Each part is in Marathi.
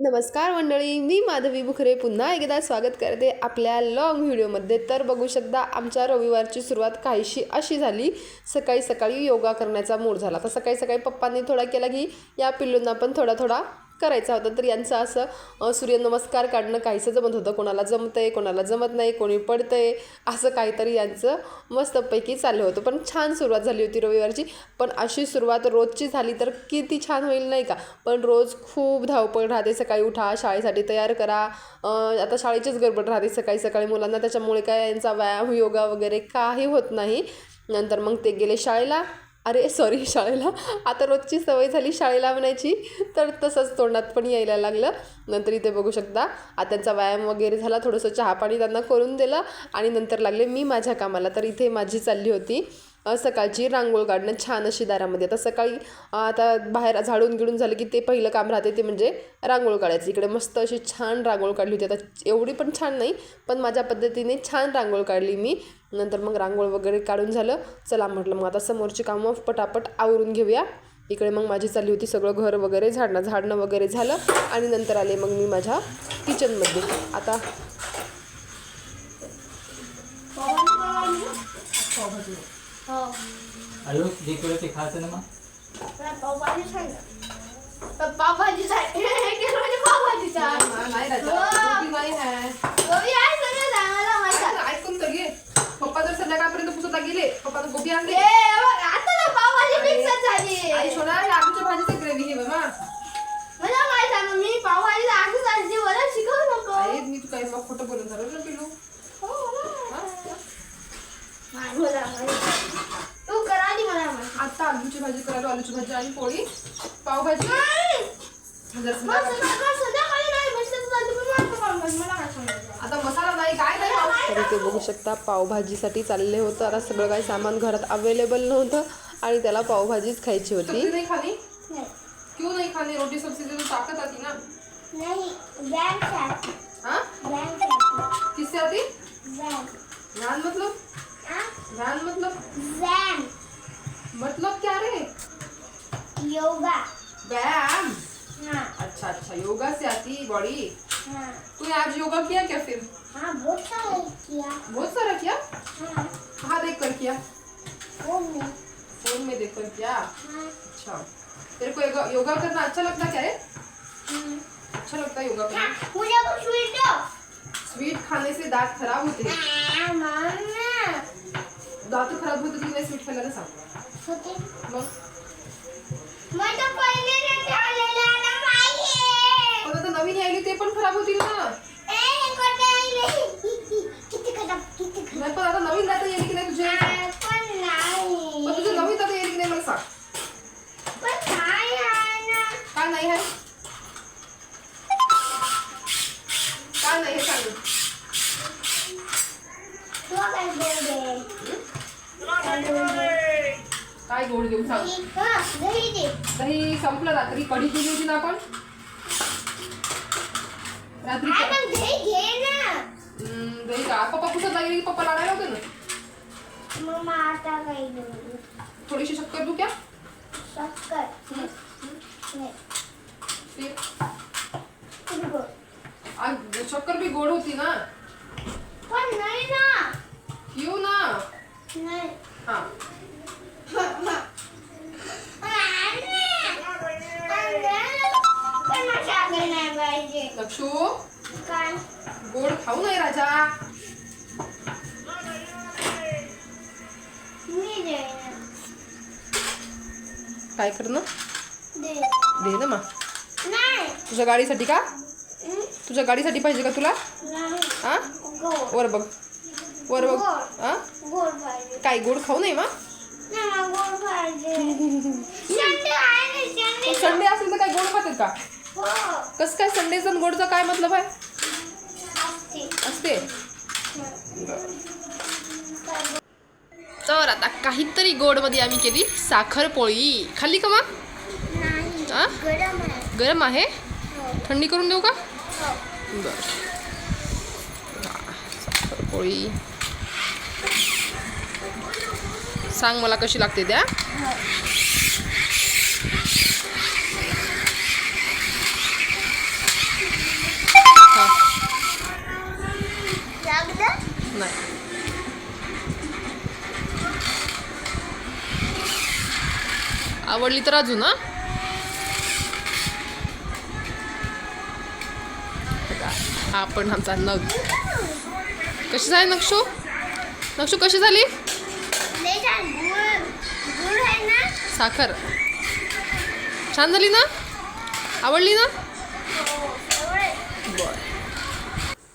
नमस्कार मंडळी, मी माधवी बुखरे पुन्हा एकदा स्वागत करते आपल्या लॉंग व्हिडिओमध्ये. तर बघू शकता आमच्या रविवारची सुरुवात काहीशी अशी झाली. सकाळी सकाळी योगा करण्याचा मूड झाला. तर सकाळी सकाळी पप्पांनी थोडा केला की या पिल्लूंना पण थोडा थोडा करायचा होता. तर यांचं असं सूर्यनमस्कार काढणं काहीसं जमत होतं. कोणाला जमतं आहे, कोणाला जमत नाही, कोणी पडतं आहे, असं काहीतरी यांचं मस्तपैकी चाललं होतं. पण छान सुरुवात झाली होती रविवारची. पण अशी सुरुवात रोजची झाली तर किती छान होईल नाही का. पण रोज खूप धावपळ राहते. सकाळी उठा, शाळेसाठी तयार करा. आता शाळेचीच गडबड राहते सकाळी सकाळी मुलांना. त्याच्यामुळे काय यांचा व्यायाम योगा वगैरे काही होत नाही. नंतर मग ते गेले शाळेला. शाळेला आता रोजची सवय झाली शाळेला म्हणायची, तर तसंच तोंडात पण यायला लागलं. नंतर इथे बघू शकता आता त्यांचा व्यायाम वगैरे झाला. थोडंसं चहापाणी त्यांना करून दिलं आणि नंतर लागले मी माझ्या कामाला. तर इथे माझी चालली होती सकाळची रांगोळ काढणं छान अशी दारामध्ये. आता सकाळी आता बाहेर झाडून गिडून झालं की ते पहिलं काम राहते ते म्हणजे रांगोळ काढायचं. इकडे मस्त अशी छान रांगोळ काढली होती. आता एवढी पण छान नाही, पण माझ्या पद्धतीने छान रांगोळ काढली मी. नंतर मग रांगोळ वगैरे काढून झालं. चला म्हटलं मग आता समोरची कामं पटापट आवरून घेऊया. इकडे मग माझी चालली होती सगळं घर वगैरे झाडणं वगैरे झालं. आणि नंतर आले मग मी माझ्या किचनमध्ये. आता अरे देखो ते खाते ना मग पावभाजी नाही ऐकून तर घे. पप्पा जर संध्याकाळपर्यंत पुसत गेले, पप्पा तर गोबी आणले. आलूच्या भाजीची ग्रेव्ही घे बाबा. मी पावभाजी शिकवू नको. मी तू काही मग खोटं बोलून झालं ना पिलू. तू करा दी मला. आता आलूची भाजी करायला, आलूची भाजी आणि पोळी, पावभाजी. आता मसाला नाही काय नाही. तर इथे बघू शकता पावभाजीसाठी चालले होतं. आता सगळं काही सामान घरात अवेलेबल नव्हतं आणि त्याला पावभाजीच खायची होती. नहीं खानी? क्यों नहीं खानी? रोटी सब्जी से तो ताकत आती ना. नहीं, वैन से आती. हाँ? वैन से आती. किससे आती? वैन. वैन मतलब? हाँ? वैन मतलब? वैन. मतलब क्या रे? योगा. व्यायाम. हाँ. अच्छा अच्छा, योगा से आती बॉडी. हाँ. तूने आज योगा किया क्या फिर? हाँ, बहुत सारा किया. बहुत सारा किया? हाँ. कहाँ देख कर किया? फोन में देख कर किया. हाँ. अच्छा, तेरे को योगा करना अच्छा लगता क्या रे? अच्छा लगता है योगा करना. मुझे कुछ स्वीट दो. स्वीट खाने से दांत खराब होते हैं. मम्मा. दांत खराब होते तो नाही स्वीट खायला सांग. होते. मग मैं तो पहले से खालेला ना पाहिजे. पण आता नवीन आली ते पण खराब होतील ना. किती खराब. नाही पण आता नवीन दात येईल की नाही तुझे? पण नाही. पण तुझे नवीन दात येईल की नाही मला सांग. पण काय आहे ना. काय नाही आहे? काय नाही हे सांग. तू काय बोलते. काय गोड देऊ सांग. दही दे. दही संपलं. रात्री कढी केली होती ना आपण. रात्री आपण दही घे ना. दही का पप्पा पुसत लागले की पप्पा लाडायला होते ना. मम्मा आता काही देऊ. थोडीशी शक्कर दू क्या? शक्कर. नाही. फिर किती गोड. आज शक्कर भी गोड होती ना. पण नाही ना. क्यों ना? नाही. हाँ. पण साखर नाही पाहिजे. लक्षू काय. गोड खाऊ नाही राजा. मी दे. काय करणं? दे. दे ना मा. नाही. तुझ्या गाडीसाठी का? तुझ्या गाडीसाठी पाहिजे का तुला? नाही. हा? गोड. वर बघ, वर बघ. गोड. हा? गोड पाहिजे. काय गोड खाऊ नये मा? नाही मला गोड पाहिजे. संडे आहे ना. संडे. संडे असेल तर काय गोड खातात का? हो. कसं काय संडेचा आणि गोडचा काय मतलब आहे? असते. असते. तर आता काहीतरी गोडमध्ये आम्ही केली साखर पोळी. खाल्ली का मग? नाही. हा? गरम आहे. गरम आहे. हो. थंडी करून देऊ का? हो. बरं. साखर पोळी सांग मला कशी लागते त्या. आवडली तर अजून हा हा पण आमचा नग कशी झाली नक्षू नक्षू कशी झाली लय छान. गुळ आहे ना. साखर छान झाली ना आवडली ना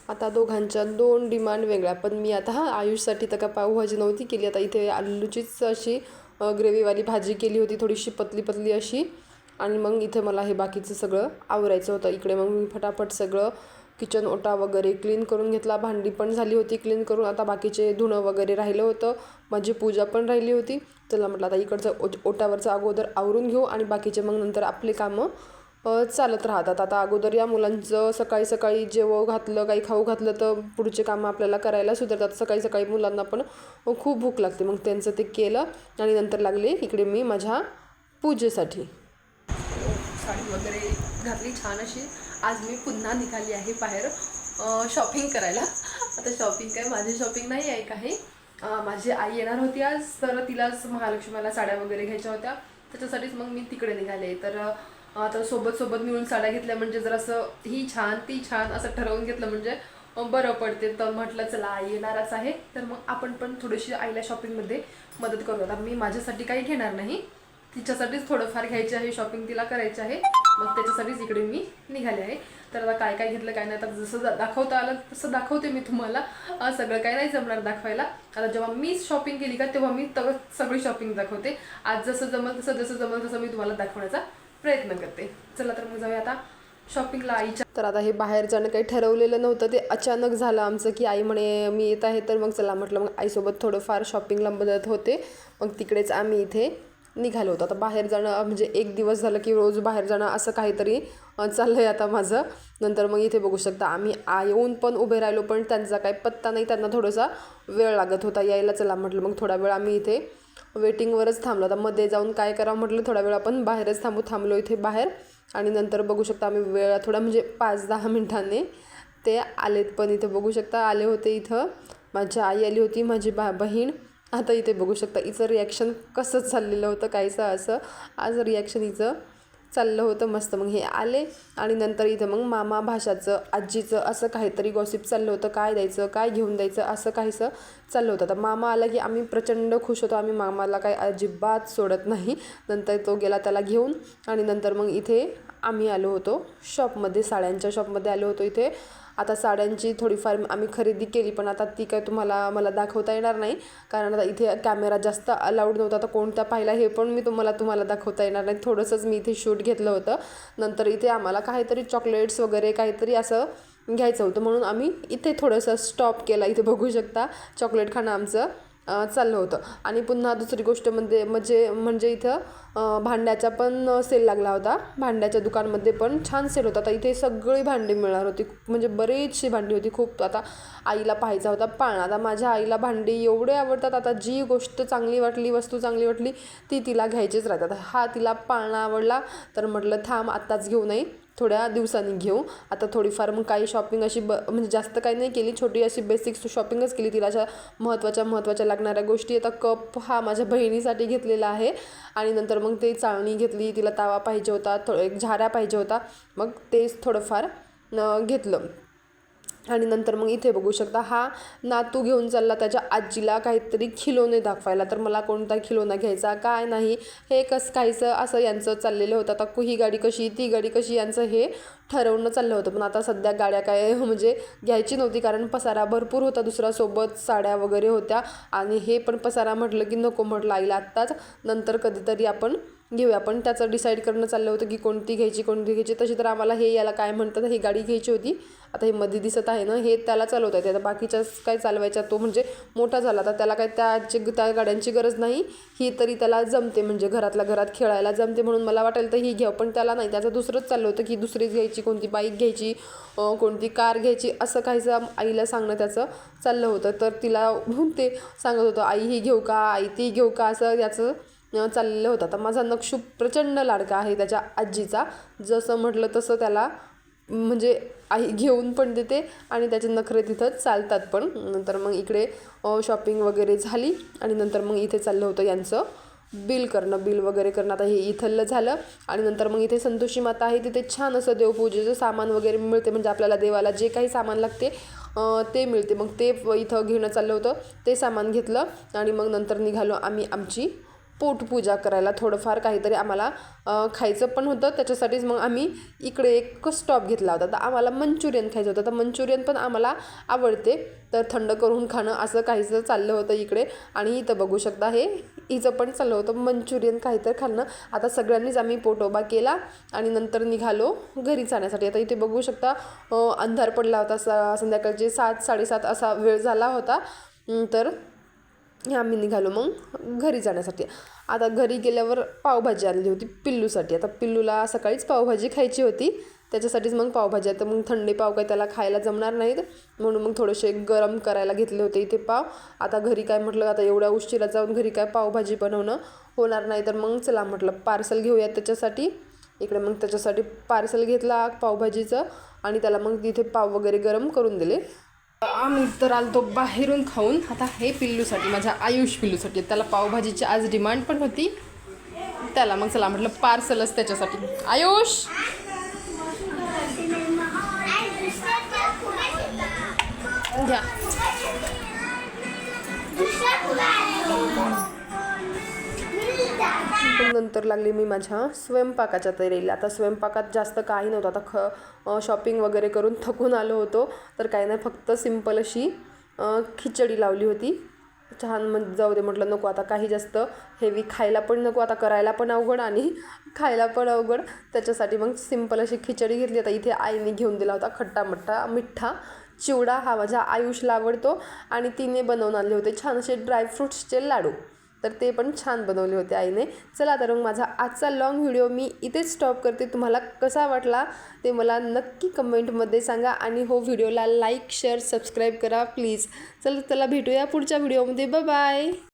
आता दोघांच्या दोन डिमांड वेगळ्या पण मी आता आयुषसाठी तर का पावभाजी नव्हती केली आता इथे आलूचीच अशी ग्रेव्हीवाली भाजी केली होती थोडीशी पतली पतली अशी आणि मग इथे मला हे बाकीचं सगळं आवरायचं होतं इकडे मग मी फटाफट सगळं किचन ओटा वगैरे क्लीन करून घेतला भांडी पण झाली होती क्लीन करून आता बाकीचे धुणं वगैरे राहिलं होतं माझी पूजा पण राहिली होती चला म्हटलं आता इकडचं ओटावरचं अगोदर आवरून घेऊ आणि बाकीचे मग नंतर आपले कामं चालत राहतात आता अगोदर या मुलांचं सकाळी सकाळी जेवण घातलं काही खाऊ घातलं तर पुढचे कामं आपल्याला करायला सुधारतात सकाळी सकाळी मुलांना पण खूप भूक लागते मग त्यांचं ते केलं आणि नंतर लागले इकडे मी माझ्या पूजेसाठी साडी वगैरे घातली छान अशी आज मी पुन्हा निघाली आहे बाहेर शॉपिंग करायला आता शॉपिंग काय माझी शॉपिंग नाही आहे काही माझी आई येणार होती आज तर तिलाच महालक्ष्मीला साड्या वगैरे घ्यायच्या होत्या त्याच्यासाठीच मग मी तिकडे निघाले तर आता सोबत मिळून साड्या घेतल्या म्हणजे जरासं ही छान ती छान असं ठरवून घेतलं म्हणजे बरं पडते तर म्हटलं चला आई येणारच आहे तर मग आपण पण थोडीशी आईला शॉपिंगमध्ये मदत करू आता मी माझ्यासाठी काही घेणार नाही तिच्यासाठीच थोडंफार घ्यायचे आहे शॉपिंग तिला करायची आहे मग त्याच्यासाठीच इकडे मी निघाले आहे तर आता काय काय घेतलं काय नाही आता जसं दाखवता आलं तसं दाखवते मी तुम्हाला सगळं काय नाही जमणार दाखवायला आता जेव्हा मी शॉपिंग केली का तेव्हा मी सगळी शॉपिंग दाखवते आज जसं जमल तसं मी तुम्हाला दाखवण्याचा प्रयत्न करते चला तर मग जाऊया आता शॉपिंगला आईच्या तर आता हे बाहेर जाणं काही ठरवलेलं नव्हतं ते अचानक झालं आमचं की आई म्हणे मी येत आहे तर मग चला म्हटलं मग आईसोबत थोडंफार शॉपिंगला मदत होते मग तिकडेच आम्ही इथे निघालो होतो आता बाहेर जाणं म्हणजे एक दिवस झालं की रोज बाहेर जाणं असं काहीतरी चाललं आहे आता माझं नंतर मग इथे बघू शकता आम्ही येऊन पण उभे राहिलो पण त्यांचा काही पत्ता नाही त्यांना थोडासा वेळ लागत होता यायला चला म्हटलं मग थोडा वेळ आम्ही इथे वेटिंगवरच थांबलो आता मध्ये जाऊन काय करावं म्हटलं थोडा वेळ आपण बाहेरच थांबलो इथे बाहेर आणि नंतर बघू शकता आम्ही वेळ थोडा म्हणजे 5-10 मिनिटांनी ते आलेत पण इथे बघू शकता आले होते इथं माझी आई आली होती माझी बहीण आता इथे बघू शकता हिचं रिॲक्शन कसं चाललेलं होतं काहीसं असं आज रिॲक्शन हिचं चाललं होतं मस्त मग हे आले आणि नंतर इथं मग मामा भाषाचं आजीचं असं काहीतरी गॉसिप चाललं होतं काय द्यायचं काय घेऊन द्यायचं असं काहीसं चाललं होतं आता मामा आला की आम्ही प्रचंड खुश होतो आम्ही मामाला काही अजिबात सोडत नाही नंतर तो गेला त्याला घेऊन आणि नंतर मग इथे आम्ही आलो होतो शॉपमध्ये साड्यांच्या शॉपमध्ये आलो होतो इथे आता साड्यांची थोडीफार आम्ही खरेदी केली पण आता ती काय मला दाखवता येणार नाही कारण आता इथे कॅमेरा जास्त अलाउड नव्हता आता कोणत्या पाहिला हे पण मी तुम्हाला दाखवता येणार नाही थोडंसंच मी इथे शूट घेतलं होतं नंतर इथे आम्हाला काहीतरी चॉकलेट्स वगैरे काहीतरी असं घ्यायचं होतं म्हणून आम्ही इथे थोडंसं स्टॉप केला इथे बघू शकता चॉकलेट खाणं आमचं चाललं होतं आणि पुन्हा दुसरी गोष्ट म्हणजे इथं भांड्याचा पण सेल लागला होता भांड्याच्या दुकानमध्ये पण छान सेल होता आता इथे सगळी भांडी मिळणार होती म्हणजे बरीचशी भांडी होती खूप आता आईला पाहायचा होता पाळणा आता माझ्या आईला भांडी एवढे आवडतात आता जी गोष्ट चांगली वाटली वस्तू चांगली वाटली ती तिला घ्यायचीच राहतात हा तिला पाळणा आवडला तर म्हटलं थांब आत्ताच घेऊ नये थोड्या दिवसांनी घेऊ आता थोडीफार मग काही शॉपिंग अशी म्हणजे जास्त काही नाही केली छोटी अशी बेसिक्स शॉपिंगच केली तिला अशा महत्त्वाच्या लागणाऱ्या गोष्टी आता कप हा माझ्या बहिणीसाठी घेतलेला आहे आणि नंतर मग ते चाळणी घेतली तिला तावा पाहिजे होता एक झाऱ्या पाहिजे होता मग तेच थोडंफार घेतलं आणि नंतर मग इथे बघू शकता हा नातू घेऊन चालला त्याच्या आजीला काहीतरी खिलोने दाखवायला तर मला कोणता खिलोना घ्यायचा काय नाही हे कसं काहीचं असं यांचं चाललेलं होतं आता ही गाडी कशी ती गाडी कशी यांचं हे ठरवणं चाललं होतं पण आता सध्या गाड्या काय म्हणजे घ्यायची नव्हती कारण पसारा भरपूर होता दुसरा सोबत साड्या वगैरे होत्या आणि हे पण पसारा म्हटलं की नको म्हटलं आईला आत्ताच नंतर कधीतरी आपण घेऊया पण त्याचं डिसाईड करणं चाललं होतं की कोणती घ्यायची तशी तर आम्हाला हे याला काय म्हणतात ही गाडी घ्यायची होती आता हे मध्ये दिसत आहे ना हे त्याला चालवता येते आता बाकीच्याच काय चालवायच्या तो म्हणजे मोठा झाला तर त्याला काय त्या गाड्यांची गरज नाही ही तरी त्याला जमते म्हणजे घरातल्या घरात खेळायला जमते म्हणून मला वाटेल तर ही घ्यावं पण त्याला नाही त्याचं दुसरंच चाललं होतं की दुसरीच घ्यायची कोणती बाईक घ्यायची कोणती कार घ्यायची असं काहीचं आईला सांगणं त्याचं चाललं होतं तर तिला ते सांगत होतं आई ही घेऊ का आई ती घेऊ का असं याचं चाललेलं होतं आता माझा नक्षू प्रचंड लाडका आहे त्याच्या आजीचा जसं म्हटलं तसं त्याला म्हणजे आई घेऊन पण देते आणि त्याचे नखरे तिथंच चालतात पण नंतर मग इकडे शॉपिंग वगैरे झाली आणि नंतर मग इथे चाललं होतं यांचं बिल वगैरे करणं. आता हे इथलं झालं आणि नंतर मग इथे संतोषी माता आहे, तिथे छान असं देवपूजेचं सामान वगैरे मिळते, म्हणजे आपल्याला देवाला जे काही सामान लागते ते मिळते. मग ते इथं घेणं चाललं होतं, ते सामान घेतलं आणि मग नंतर निघालो आम्ही आमची पोटपूजा करायला. थोडंफार काहीतरी आम्हाला खायचं पण होतं, त्याच्यासाठीच मग आम्ही इकडे एक स्टॉप घेतला होता. तर आम्हाला मंचुरियन खायचं होतं, तर मंचुरियन पण आम्हाला आवडते, तर थंड करून खाणं असं काहीसं चाललं होतं इकडे. आणि इथं बघू शकता हे हिचं पण चाललं होतं मंचुरियन काहीतरी खाणं. आता सगळ्यांनीच आम्ही पोटोबा केला आणि नंतर निघालो घरी जाण्यासाठी. आता इथे बघू शकता अंधार पडला होता, संध्याकाळचे 7-7:30 असा वेळ झाला होता. तर आम्ही निघालो मग घरी जाण्यासाठी. आता घरी गेल्यावर पावभाजी आणली होती पिल्लूसाठी. आता पिल्लूला सकाळीच पावभाजी खायची होती, त्याच्यासाठीच मग पावभाजी. आता मग थंडी पाव काही त्याला खायला जमणार नाहीत, म्हणून मग थोडेसे गरम करायला घेतले होते इथे पाव. आता घरी काय म्हटलं, आता एवढ्या उशिरा जाऊन घरी काय पावभाजी बनवणं होणार नाही, तर मग चला म्हटलं पार्सल घेऊयात त्याच्यासाठी. इकडे मग त्याच्यासाठी पार्सल घेतला पावभाजीचं आणि त्याला मग तिथे पाव वगैरे गरम करून दिले. आम्ही तर आलतो बाहेरून खाऊन. आता हे पिल्लूसाठी, माझ्या आयुष पिल्लूसाठी, त्याला पावभाजीची आज डिमांड पण होती, त्याला मग चला म्हटलं पार्सलच त्याच्यासाठी. आयुष घ्या. नंतर लागली मी माझ्या स्वयंपाकाच्या तयारीला. आता स्वयंपाकात जास्त काही नव्हतं. आता शॉपिंग वगैरे करून थकून आलो होतो, तर काही नाही, फक्त सिंपल अशी खिचडी लावली होती. छान म्हणजे जाऊ दे म्हटलं, नको आता काही जास्त हेवी खायला पण नको, आता करायला पण अवघड आणि खायला पण अवघड, त्याच्यासाठी मग सिंपल अशी खिचडी घेतली. आता इथे आईने घेऊन दिला होता खट्टा मिठ्ठा चिवडा, हा माझ्या आयुषला आवडतो, आणि तिने बनवून आणले होते छान असे ड्रायफ्रूट्सचे लाडू, तर ते पण छान बनवले होते आईने. चला तर मग माझा आजचा लॉंग व्हिडिओ मी इथेच स्टॉप करते. तुम्हाला कसा वाटला ते मला नक्की कमेंटमध्ये सांगा, आणि हो व्हिडिओला लाईक शेअर सबस्क्राईब करा प्लीज. चला भेटूया पुढच्या व्हिडिओमध्ये. बाय.